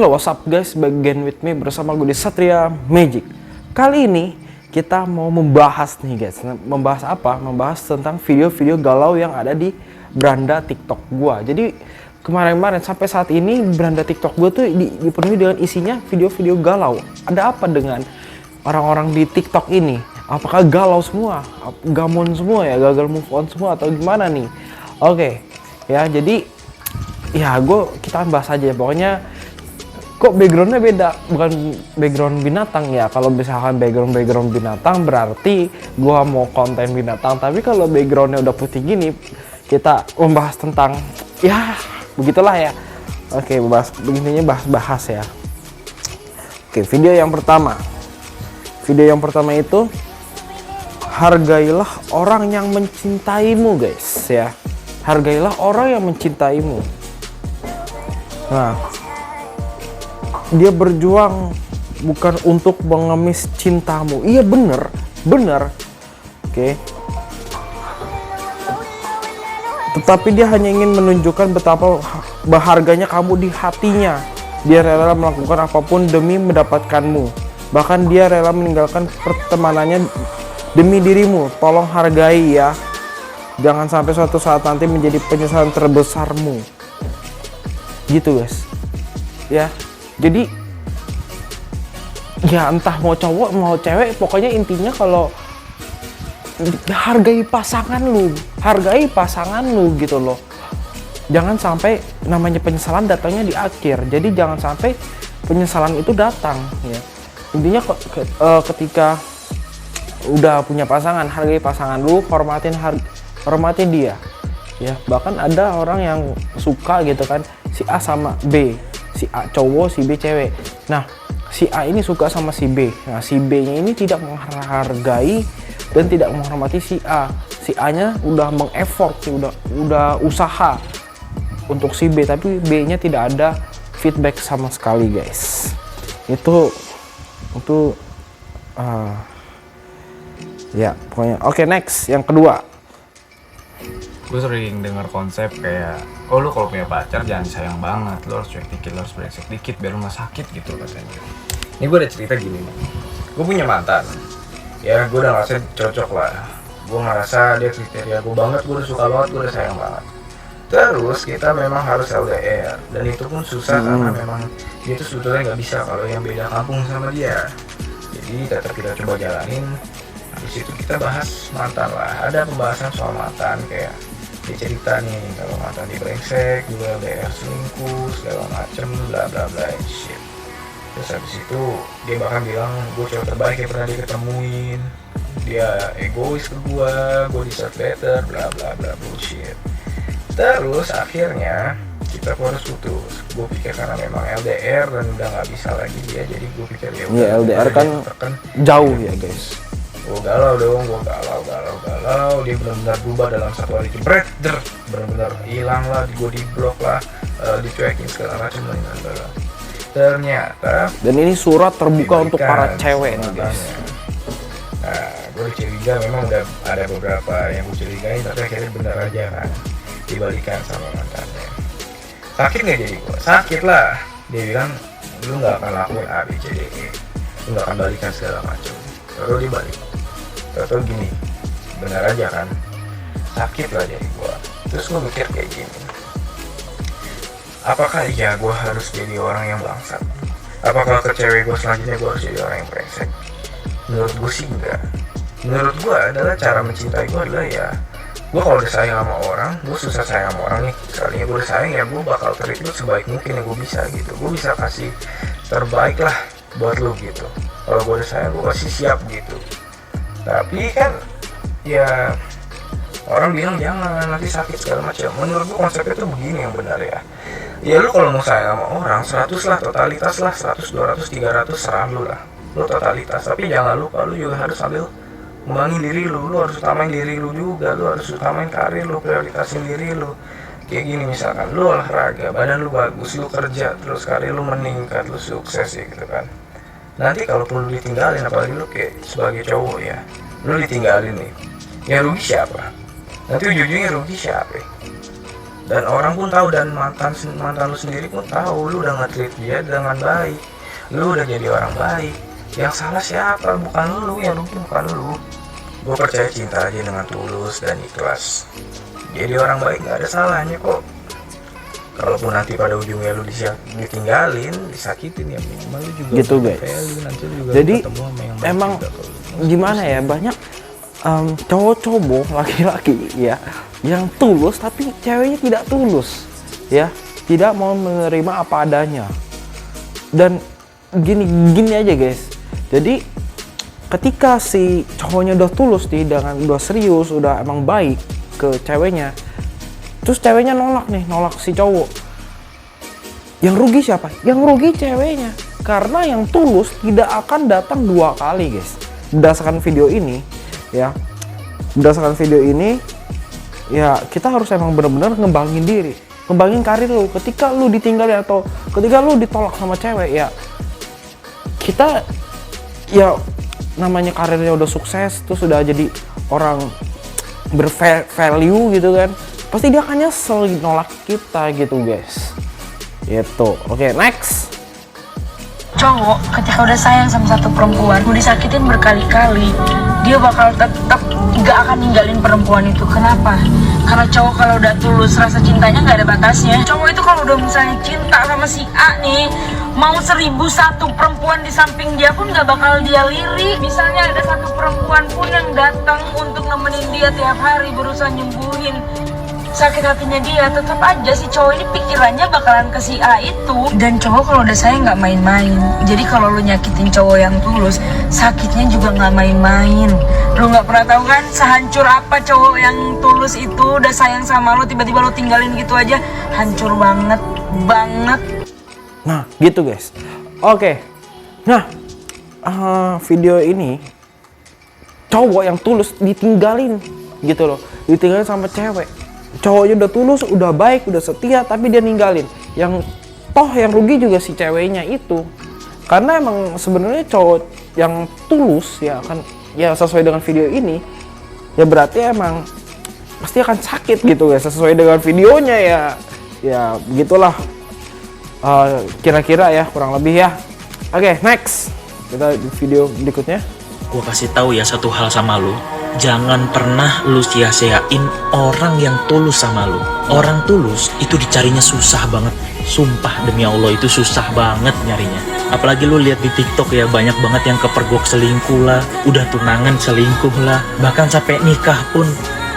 Hello, what's up guys, back again with me bersama gue di Satria Magic. Kali ini kita mau membahas nih guys. Membahas apa? Membahas tentang video-video galau yang ada di beranda TikTok gue. Jadi kemarin-kemarin sampai saat ini beranda TikTok gue tuh dipenuhi dengan isinya video-video galau. Ada apa dengan orang-orang di TikTok ini? Apakah galau semua? Gamon semua ya? Gagal move on semua atau gimana nih? Oke, ya jadi ya kita bahas aja. Pokoknya kok backgroundnya beda, bukan background binatang ya. Kalau misalkan background binatang berarti gua mau konten binatang, tapi kalau backgroundnya udah putih gini kita membahas tentang ya begitulah ya. Oke, begininya bahas ya. Oke, video yang pertama itu hargailah orang yang mencintaimu guys ya. Hargailah orang yang mencintaimu. Nah, dia berjuang bukan untuk mengemis cintamu. Iya bener. Oke. Tetapi dia hanya ingin menunjukkan betapa berharganya kamu di hatinya. Dia rela melakukan apapun demi mendapatkanmu. Bahkan dia rela meninggalkan pertemanannya demi dirimu. Tolong hargai ya. Jangan sampai suatu saat nanti menjadi penyesalan terbesarmu. Gitu guys. Ya. Jadi ya entah mau cowok mau cewek, pokoknya intinya kalau hargai pasangan lu gitu loh. Jangan sampai namanya penyesalan datangnya di akhir. Jadi jangan sampai penyesalan itu datang ya. Intinya ketika udah punya pasangan, hargai pasangan lu, hormatin dia ya. Bahkan ada orang yang suka gitu kan, si A sama B, si A cowok, si B cewek. Nah, si A ini suka sama si B. Nah, si B-nya ini tidak menghargai dan tidak menghormati si A. Si A-nya udah mengeffort, udah usaha untuk si B, tapi B-nya tidak ada feedback sama sekali, guys. Itu ya, pokoknya. Oke, next, yang kedua. Gue sering dengar konsep kayak, oh lu kalau punya pacar jangan sayang banget, lu harus cuek dikit, lu harus brengsek dikit biar lu gak sakit gitu katanya. Ini gue ada cerita gini nih, gue punya mantan, ya gue udah ngerasa cocok lah, gue ngerasa dia kriteria gue banget, gue udah suka banget, gue udah sayang banget. Terus kita memang harus LDR, dan itu pun susah karena memang dia tuh sebetulnya gak bisa kalau yang beda kampung sama dia. Jadi tetap kita coba jalanin. Habis itu kita bahas mantan lah, ada pembahasan soal mantan kayak dia cerita nih kalau mantan di brengsek, juga LDR selingkuh, segala macem, bla bla bla shit. Terus habis itu dia bahkan bilang gue cowok terbaik yang pernah dia ketemuin, dia egois ke gue deserve better, bla bla bla bullshit. Terus akhirnya kita harus putus. Gue pikir karena memang LDR dan udah nggak bisa lagi dia, jadi gue pikir ya udah. LDR kan jauh ya guys. Gue galau dong, gue galau. Dia benar-benar berubah dalam satu hari, jebret, benar-benar hilang lah, gue di blok lah, dicuekin segala macam lah. Ternyata dan ini surat terbuka untuk para cewek nih guys. Nah, gue curiga memang udah ada beberapa yang gue curigain, tapi akhirnya benar aja kan, dibalikan sama mantannya. Sakit nggak jadi gue? Sakit lah. Dia bilang lu nggak akan lakuin A, B, C, D, E, lu nggak akan balikan segala macam. Lalu dibalik. Atau gini, benar aja kan, sakit lah jadi gue. Terus gue mikir kayak gini, apakah iya gue harus jadi orang yang bangsat? Apakah ke cewek gue selanjutnya gue harus jadi orang yang brengsek? Menurut gue sih enggak. Menurut gue adalah cara mencintai gue adalah ya, gue kalau udah sayang sama orang, gue susah sayang sama orang nih. Sekalinya gue udah sayang ya gue bakal treatment sebaik mungkin yang gue bisa gitu. Gue bisa kasih terbaik lah buat lu gitu. Kalau gue udah sayang gue pasti siap gitu. Tapi kan ya orang bilang jangan nanti sakit segala macam. Menurut gue konsepnya tuh begini yang benar ya. Ya lu kalau mau sayang sama orang 100 lah, totalitas lah, 100, 200, 300 serah lu lah. Lu totalitas, tapi jangan lupa lu juga harus sambil ngembangin diri lu. Lu harus utamain diri lu juga, lu harus utamain karir lu, prioritasin diri lu. Kayak gini misalkan lu olahraga, badan lu bagus, lu kerja, terus karir lu meningkat, lu sukses ya gitu kan. Nanti kalau perlu ditinggalin, apalagi lu kayak sebagai cowok ya, lu ditinggalin nih, yang rugi siapa? Nanti ujung-ujungnya rugi siapa? Dan orang pun tahu, dan mantan lu sendiri pun tahu lu udah nge-treat dia dengan baik, lu udah jadi orang baik. Yang salah siapa? Bukan lu, yang rugi bukan lu. Gue percaya cinta aja dengan tulus dan ikhlas. Jadi orang baik nggak ada salahnya kok. Kalaupun nanti pada ujungnya lu ditinggalin, disakitin, ya minimal lu juga gitu guys. nanti lu juga Jadi ketemu sama yang baik emang juga, kalau lu gimana ya, banyak cowok-cowok laki-laki ya yang tulus tapi ceweknya tidak tulus ya, tidak mau menerima apa adanya. Dan gini aja guys, jadi ketika si cowoknya udah tulus nih, dengan udah serius, udah emang baik ke ceweknya, terus ceweknya nolak si cowok, yang rugi siapa? Yang rugi ceweknya, karena yang tulus tidak akan datang 2 kali guys. Berdasarkan video ini ya, kita harus emang benar-benar ngembangin diri, ngembangin karir lu. Ketika lu ditinggalin atau ketika lu ditolak sama cewek, ya kita ya namanya karirnya udah sukses, terus udah jadi orang bervalue gitu kan, pasti dia akan nyesel nolak kita gitu guys. Itu oke, next. Cowok ketika udah sayang sama satu perempuan, mau disakitin berkali-kali, dia bakal tetap gak akan ninggalin perempuan itu. Kenapa? Karena cowok kalau udah tulus, rasa cintanya gak ada batasnya. Cowok itu kalau udah misalnya cinta sama si A nih, mau 1001 perempuan di samping dia pun gak bakal dia lirik. Misalnya ada satu perempuan pun yang datang untuk nemenin dia tiap hari, berusaha nyembuhin sakit hatinya dia, tetap aja si cowok ini pikirannya bakalan ke si A itu. Dan cowok kalau udah sayang nggak main-main. Jadi kalau lu nyakitin cowok yang tulus, sakitnya juga nggak main-main. Lu nggak pernah tahu kan sehancur apa cowok yang tulus itu, udah sayang sama lu, tiba-tiba lu tinggalin gitu aja, hancur banget. Nah gitu guys. Oke, nah video ini cowok yang tulus ditinggalin gitu loh, ditinggalin sama cewek. Cowoknya udah tulus, udah baik, udah setia, tapi dia ninggalin. Yang rugi juga si ceweknya itu. Karena emang sebenarnya cowok yang tulus ya kan, ya sesuai dengan video ini, ya berarti emang pasti akan sakit gitu guys. Sesuai dengan videonya ya begitulah. Kira-kira ya, kurang lebih ya. Oke, next. Kita di video berikutnya. Gue kasih tahu ya satu hal sama lu, jangan pernah lu sia-siain orang yang tulus sama lu. Orang tulus itu dicarinya susah banget, sumpah demi Allah itu susah banget nyarinya. Apalagi lu lihat di TikTok ya, banyak banget yang kepergok selingkuh lah, udah tunangan selingkuh lah, bahkan sampai nikah pun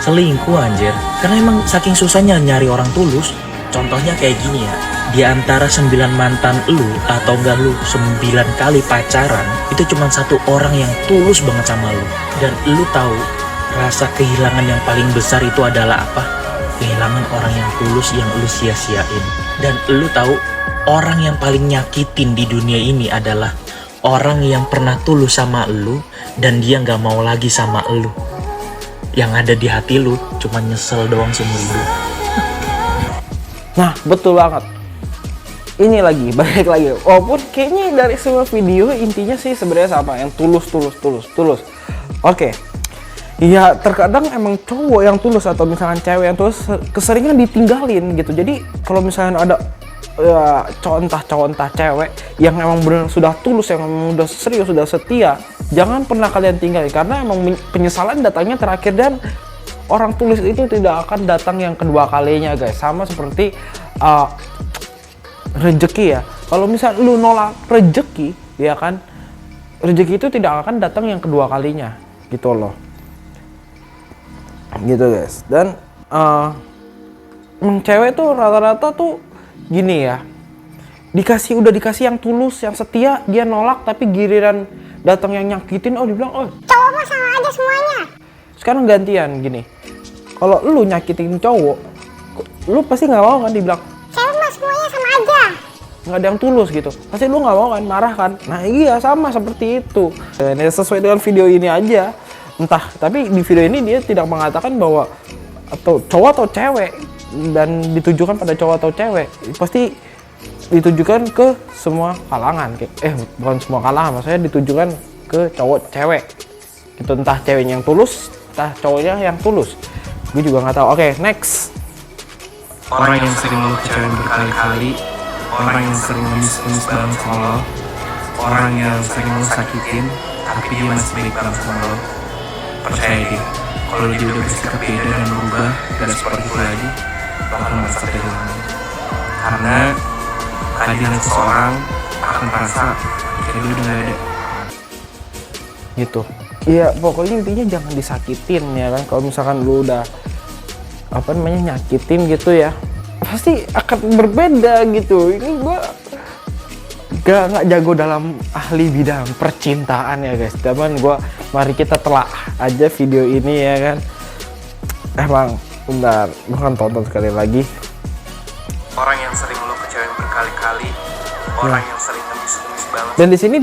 selingkuh anjir. Karena emang saking susahnya nyari orang tulus. Contohnya kayak gini ya, di antara 9 mantan lu atau enggak lu 9 kali pacaran, itu cuma 1 orang yang tulus banget sama lu. Dan lu tahu rasa kehilangan yang paling besar itu adalah apa? Kehilangan orang yang tulus yang lu sia-siain. Dan lu tahu orang yang paling nyakitin di dunia ini adalah orang yang pernah tulus sama lu dan dia nggak mau lagi sama lu. Yang ada di hati lu cuma nyesel doang seumur hidup. Nah, betul banget. Ini lagi, balik lagi. Walaupun kayaknya dari semua video intinya sih sebenarnya sama, yang tulus. Oke. Ya terkadang emang cowok yang tulus atau misalkan cewek yang tulus keseringan ditinggalin gitu. Jadi kalau misalnya ada ya, cowok entah cewek yang emang benar sudah tulus, yang emang udah serius, sudah setia, jangan pernah kalian tinggalin, karena emang penyesalan datangnya terakhir. Dan orang tulus itu tidak akan datang yang kedua kalinya guys. Sama seperti rezeki ya, kalau misal lu nolak rezeki ya kan, rezeki itu tidak akan datang yang kedua kalinya gitu loh, gitu guys. Dan emang cewek tuh rata-rata tuh gini ya, udah dikasih yang tulus, yang setia, dia nolak, tapi giliran datang yang nyakitin, dibilang cowok mah sama aja semuanya. Sekarang gantian gini, kalau lu nyakitin cowok, lu pasti nggak mau kan dibilang Cewek mah semuanya sama aja. nggak ada yang tulus gitu, pasti lu nggak mau kan, marah kan. Nah iya, sama seperti itu. Dan sesuai dengan video ini aja, entah, tapi di video ini dia tidak mengatakan bahwa atau cowok atau cewek, dan ditujukan pada cowok atau cewek, pasti ditujukan ke semua kalangan. Bukan semua kalangan, maksudnya ditujukan ke cowok cewek itu, entah ceweknya yang tulus, entah cowoknya yang tulus, gue juga nggak tahu. Oke, next. orang yang sering lo kecewain berkali-kali, orang yang sering ngemis-ngemis banget sama lo, orang yang sering lo sakitin tapi dia masih baik banget sama lo. Percaya deh, kalau dia udah bersikap beda dan berubah, gak seperti itu lagi, lo akan merasa kehilangan. Karena kehadiran seseorang akan terasa ketika dia udah gak ada. Gitu. Iya, pokoknya intinya jangan disakitin ya kan. Kalau misalkan lu udah nyakitin gitu ya, pasti akan berbeda gitu. Ini gua gak jago dalam ahli bidang percintaan ya guys. Cuman mari kita telah aja video ini ya kan. Emang bentar, gua akan tonton sekali lagi. Orang yang sering lu kecewain berkali-kali, orang yang sering ngemis-ngemis banget. Dan di sini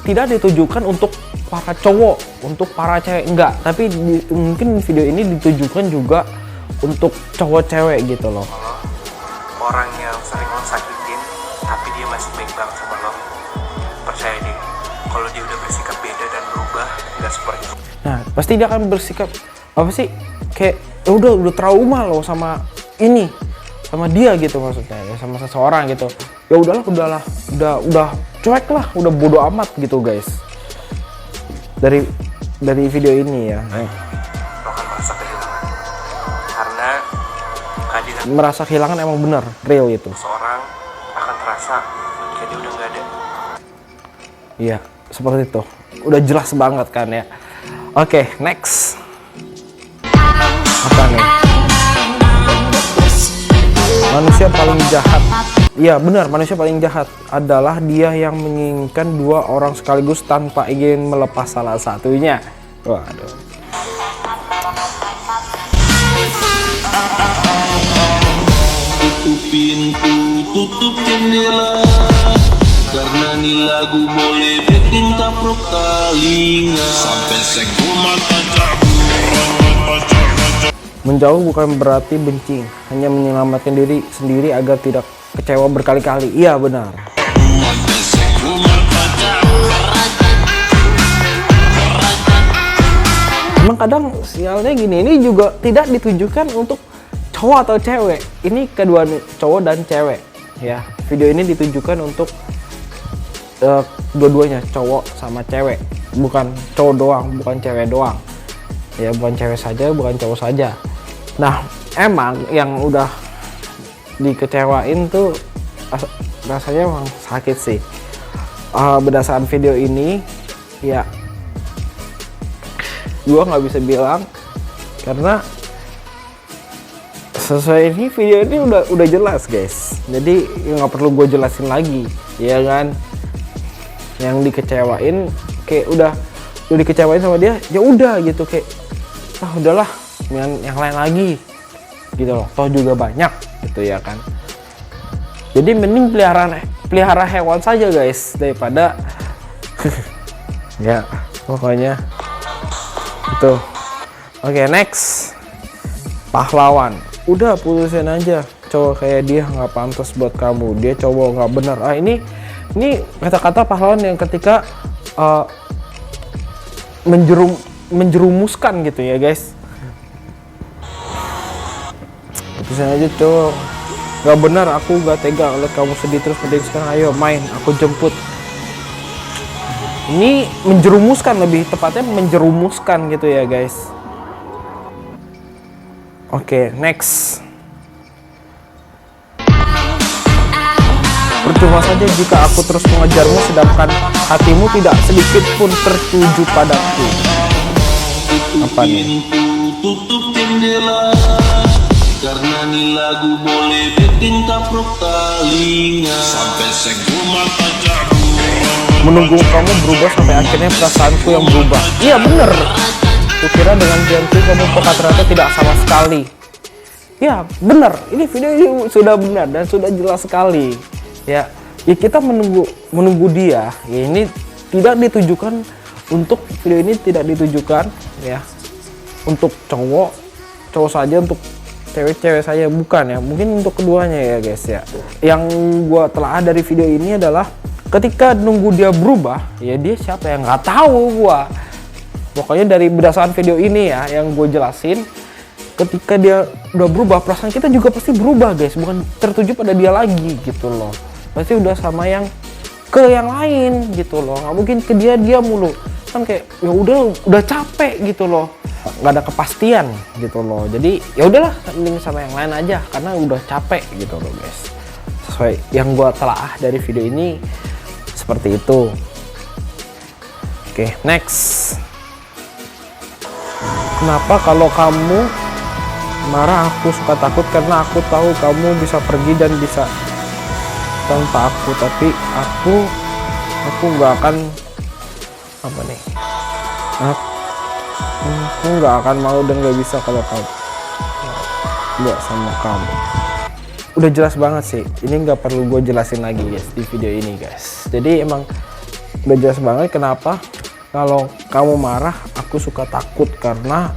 tidak ditujukan untuk para cowok, untuk para cewek enggak, tapi mungkin video ini ditujukan juga untuk cowok cewek gitu loh. Orang yang sering lo sakitin tapi dia masih baik banget sama lo, percaya deh, kalau dia udah bersikap beda dan berubah, nggak seperti itu. Nah, pasti dia akan bersikap apa sih, kayak udah trauma lo sama ini, sama dia gitu maksudnya ya, sama seseorang gitu. Ya udahlah, udah cuek lah, udah bodo amat gitu guys. Dari video ini ya, lo akan merasa kehilangan. Karena merasa kehilangan emang bener, real itu. Seorang akan terasa ketika dia udah nggak ada. Iya, seperti itu. Udah jelas banget kan ya. Oke, next. Apa nih? Manusia paling jahat. Iya benar, manusia paling jahat adalah dia yang menginginkan dua orang sekaligus tanpa ingin melepas salah satunya. Waduh. Tutup pintu, tutup jendela, karena nih lagu boleh bikin taprok telinga. Sampai sekumat Menjauh bukan berarti benci, hanya menyelamatkan diri sendiri agar tidak kecewa berkali-kali. Iya benar. Emang kadang sialnya gini, ini juga tidak ditujukan untuk cowok atau cewek. Ini kedua cowok dan cewek ya. Video ini ditujukan untuk dua-duanya, cowok sama cewek, bukan cowok doang, bukan cewek doang ya, bukan cewek saja, bukan cowok saja. Nah, emang yang udah dikecewain tuh rasanya emang sakit sih. Berdasarkan video ini ya, gua nggak bisa bilang karena sesuai ini, video ini udah jelas guys, jadi nggak perlu gue jelasin lagi ya kan. Yang dikecewain kayak udah dikecewain sama dia, ya udah gitu, kayak udahlah yang lain lagi gitu loh, toh juga banyak gitu ya kan. Jadi mending pelihara hewan saja guys daripada ya pokoknya itu. Oke, next. Pahlawan. Udah putusin aja, cowok kayak dia nggak pantas buat kamu, dia cowok nggak bener. Ini kata-kata pahlawan yang ketika menjerumuskan gitu ya guys. Putusin aja cowok, nggak benar, aku nggak tega lihat kamu sedih terus. Sekarang ayo main, aku jemput. Ini menjerumuskan, lebih tepatnya menjerumuskan gitu ya guys. Oke, next. Percuma saja jika aku terus mengejarmu sedangkan hatimu tidak sedikit pun tertuju padaku. Apa nih? tutup jendela, karena nih lagu boleh bikin taprok telinga. Sampai sekumat ajaku, menunggu kamu berubah sampai akhirnya perasaanku yang berubah. Iya bener. Kukira dengan jantung kamu peka, ternyata tidak sama sekali. Ya bener, ini video ini sudah benar dan sudah jelas sekali. Ya kita menunggu dia. Ya ini tidak ditujukan untuk, video ini tidak ditujukan ya untuk cowok saja, untuk cewek saja, bukan ya. Mungkin untuk keduanya ya guys ya. Yang gua telah dari video ini adalah ketika nunggu dia berubah, ya dia siapa yang nggak tahu gua. Pokoknya dari berdasarkan video ini ya yang gue jelasin, ketika dia udah berubah, perasaan kita juga pasti berubah guys, bukan tertuju pada dia lagi gitu loh. Pasti udah sama yang ke yang lain gitu loh, nggak mungkin ke dia mulu kan, kayak ya udah capek gitu loh, nggak ada kepastian gitu loh. Jadi ya udahlah, mending sama yang lain aja karena udah capek gitu loh guys. Sesuai yang gua telaah dari video ini seperti itu. Oke, next. Kenapa kalau kamu marah aku suka takut? Karena aku tahu kamu bisa pergi dan bisa tanpa aku, tapi aku nggak akan apa nih, aku nggak akan mau dan nggak bisa kalau kamu nggak sama kamu. Udah jelas banget sih, ini nggak perlu gue jelasin lagi guys di video ini guys. Jadi emang udah jelas banget kenapa kalau kamu marah aku suka takut, karena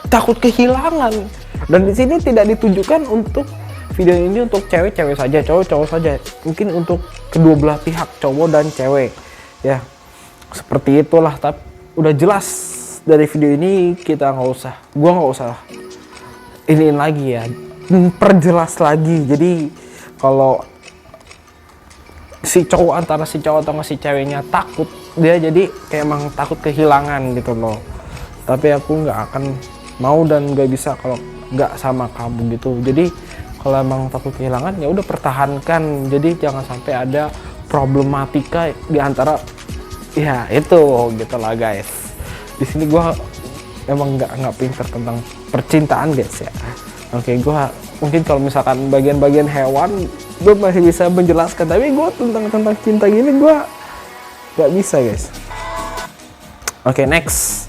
takut kehilangan. Dan di sini tidak ditujukan untuk video ini untuk cewek-cewek saja, cowok-cowok saja, mungkin untuk kedua belah pihak, cowok dan cewek ya, seperti itulah. Tapi udah jelas dari video ini, kita gua nggak usah iniin lagi ya, perjelas lagi. Jadi kalau si cowok, antara si cowok atau si ceweknya takut, dia jadi kayak emang takut kehilangan gitu loh. Tapi aku nggak akan mau dan nggak bisa kalau nggak sama kamu gitu. Jadi kalau emang takut kehilangan ya udah pertahankan. Jadi jangan sampai ada problematika di antara ya itu gitu lah guys. Di sini gua emang nggak pinter tentang percintaan guys ya. Oke, gua mungkin kalau misalkan bagian-bagian hewan gue masih bisa menjelaskan, tapi gue tentang cinta gini gue nggak bisa guys. Oke, next.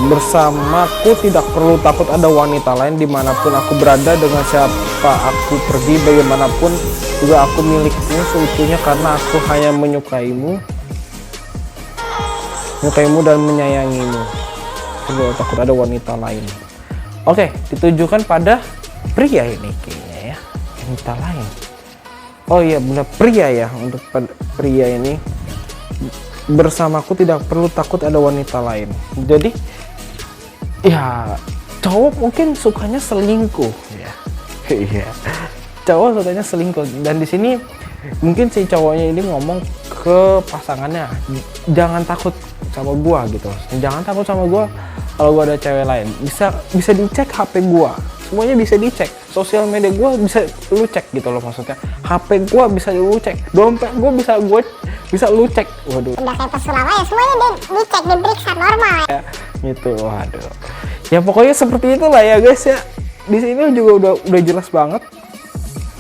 Bersamaku tidak perlu takut ada wanita lain dimanapun aku berada, dengan siapa aku pergi, bagaimanapun juga aku milikmu seutuhnya, karena aku hanya menyukaimu dan menyayangimu. Tidak takut ada wanita lain. Oke, ditujukan pada pria ini kayaknya ya, wanita lain. Oh iya benar, pria ya, untuk pria ini. Bersamaku tidak perlu takut ada wanita lain. Jadi ya cowok mungkin sukanya selingkuh ya. Iya, cowok sukanya selingkuh, dan di sini mungkin si cowoknya ini ngomong ke pasangannya, jangan takut sama gua gitu, jangan takut sama gua. Kalau gua ada cewek lain, bisa dicek HP gua, semuanya bisa dicek, sosial media gua bisa lu cek gitu loh, maksudnya HP gua bisa lu cek, dompet gua bisa lu cek. Waduh, Udah kayak pesulap aja, semuanya dicek, diperiksa normal ya. gitu. Waduh, ya pokoknya seperti itulah ya guys ya. Di sini juga udah jelas banget,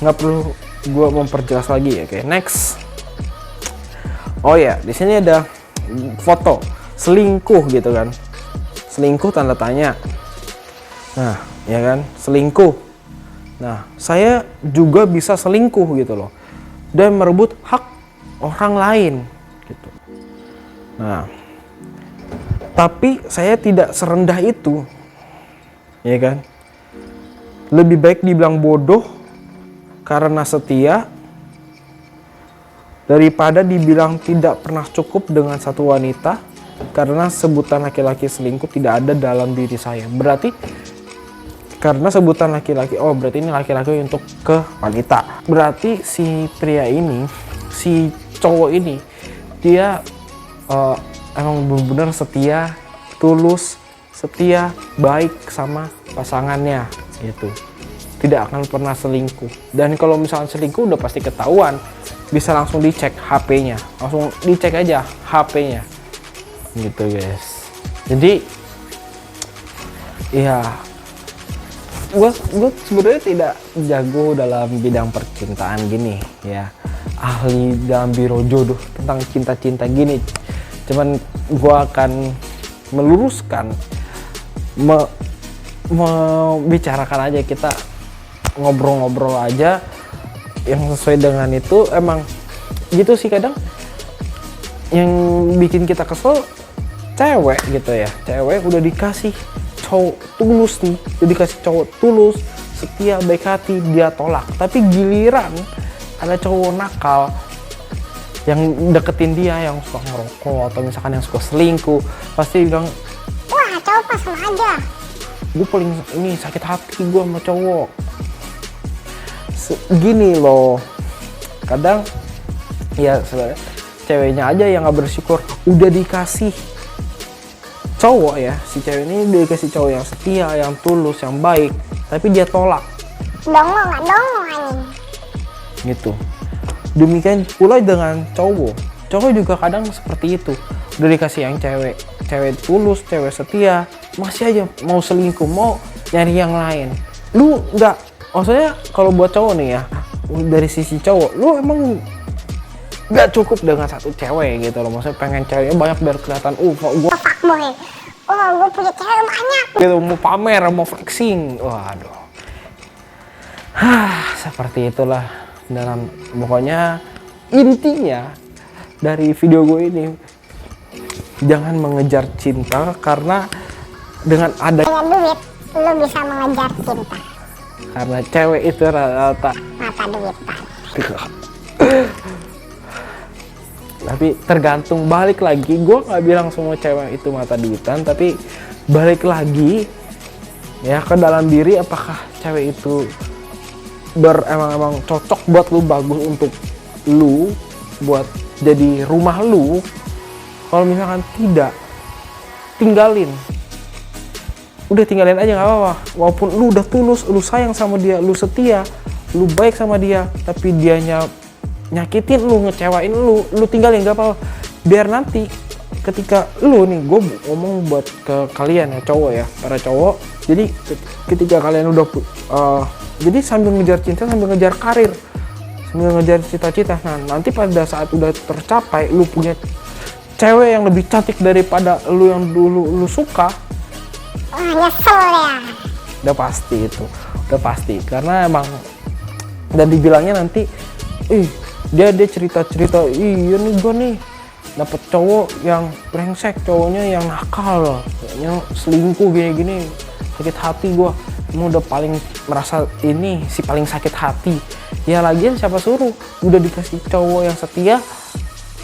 nggak perlu gua memperjelas lagi ya. Oke, next. Oh ya, di sini ada foto selingkuh gitu kan, selingkuh tanda tanya. Nah ya kan, selingkuh. Nah, saya juga bisa selingkuh gitu loh, dan merebut hak orang lain gitu. Nah, tapi saya tidak serendah itu, ya kan. Lebih baik dibilang bodoh karena setia, daripada dibilang tidak pernah cukup dengan satu wanita karena sebutan laki-laki selingkuh tidak ada dalam diri saya. Berarti karena sebutan laki-laki, oh berarti ini laki-laki untuk ke wanita. Berarti si pria ini, si cowok ini, dia emang benar-benar setia, tulus, setia, baik sama pasangannya gitu. Tidak akan pernah selingkuh. Dan kalau misalnya selingkuh udah pasti ketahuan, bisa langsung dicek HP-nya, langsung dicek aja HP-nya gitu guys. Jadi ya gue sebenarnya tidak jago dalam bidang percintaan gini ya, ahli dalam biro jodoh tentang cinta-cinta gini. Cuman gue akan meluruskan, membicarakan aja, kita ngobrol-ngobrol aja yang sesuai dengan itu. Emang gitu sih, kadang yang bikin kita kesel cewek gitu ya, cewek udah dikasih cowok tulus nih, udah dikasih cowok tulus, setia, baik hati, dia tolak. Tapi giliran ada cowok nakal yang deketin dia, yang suka ngerokok atau misalkan yang suka selingkuh, pasti bilang, Wah, cowok pas sama aja. Gue paling ini sakit hati gue sama cowok. Gini loh, kadang ya sebenarnya ceweknya aja yang nggak bersyukur, udah dikasih cowok ya, si cewek ini udah dikasih cowok yang setia, yang tulus, yang baik, tapi dia tolak Dongo nggak dongo anjing. gitu. Demikian pula dengan cowok juga kadang seperti itu, udah dikasih yang cewek tulus, cewek setia, masih aja mau selingkuh, mau nyari yang lain. Lu nggak, maksudnya kalau buat cowok nih ya, dari sisi cowok, lu emang nggak cukup dengan satu cewek gitu loh, maksudnya pengen ceweknya banyak biar kelihatan gue Fuckboy. Oh, gue punya cewek banyak. gitu, mau pamer, mau flexing. Waduh, seperti itulah. Dalam pokoknya intinya dari video gue ini, jangan mengejar cinta, karena dengan ada Dengan duit, lu bisa mengejar cinta. karena cewek itu rata-rata Mata duitan. tapi tergantung, balik lagi, gue nggak bilang semua cewek itu mata duitan, tapi balik lagi ya ke dalam diri, apakah cewek itu emang cocok buat lu, bagus untuk lu, buat jadi rumah lu. Kalau misalkan tidak, tinggalin, udah tinggalin aja, nggak apa-apa. Walaupun lu udah tulus, lu sayang sama dia, lu setia, lu baik sama dia, tapi dianya nyakitin lu, ngecewain lu tinggalin, nggak apa-apa. Biar nanti ketika lu nih, gue ngomong buat ke kalian ya cowok ya, para cowok, jadi ketika kalian udah jadi sambil ngejar cinta, sambil ngejar karir, sambil ngejar cita-cita, nah nanti pada saat udah tercapai, lu punya cewek yang lebih cantik daripada lu yang dulu lu suka, Nyesel ya. udah pasti itu, udah pasti. Karena emang, dan dibilangnya nanti, dia cerita-cerita, iya nih gue nih dapet cowok yang brengsek, cowoknya yang nakal, yang selingkuh gini-gini, sakit hati gue. Emang udah paling merasa ini si paling sakit hati. Ya lagian siapa suruh, udah dikasih cowok yang setia,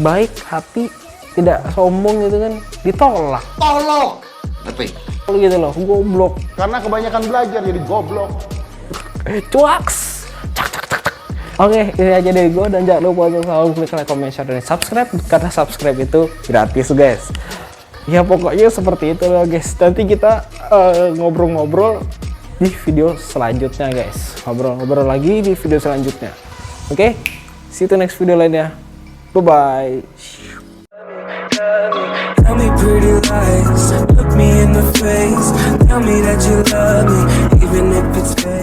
baik hati, tidak sombong gitu kan, ditolak. Tolong. Ngerti? Gitu loh, goblok. Karena kebanyakan belajar jadi goblok. Cuaks. Cak. Oke, ini aja dari gue, dan jangan lupa untuk selalu klik like, comment, share, dan subscribe, karena subscribe itu gratis guys. Ya pokoknya seperti itu loh guys. Nanti kita ngobrol-ngobrol di video selanjutnya guys. Ngobrol-ngobrol lagi di video selanjutnya. Oke, see you to next video lainnya. Bye-bye. Tell me pretty lies, look me in the face. Tell me that you love me, even if it's fake.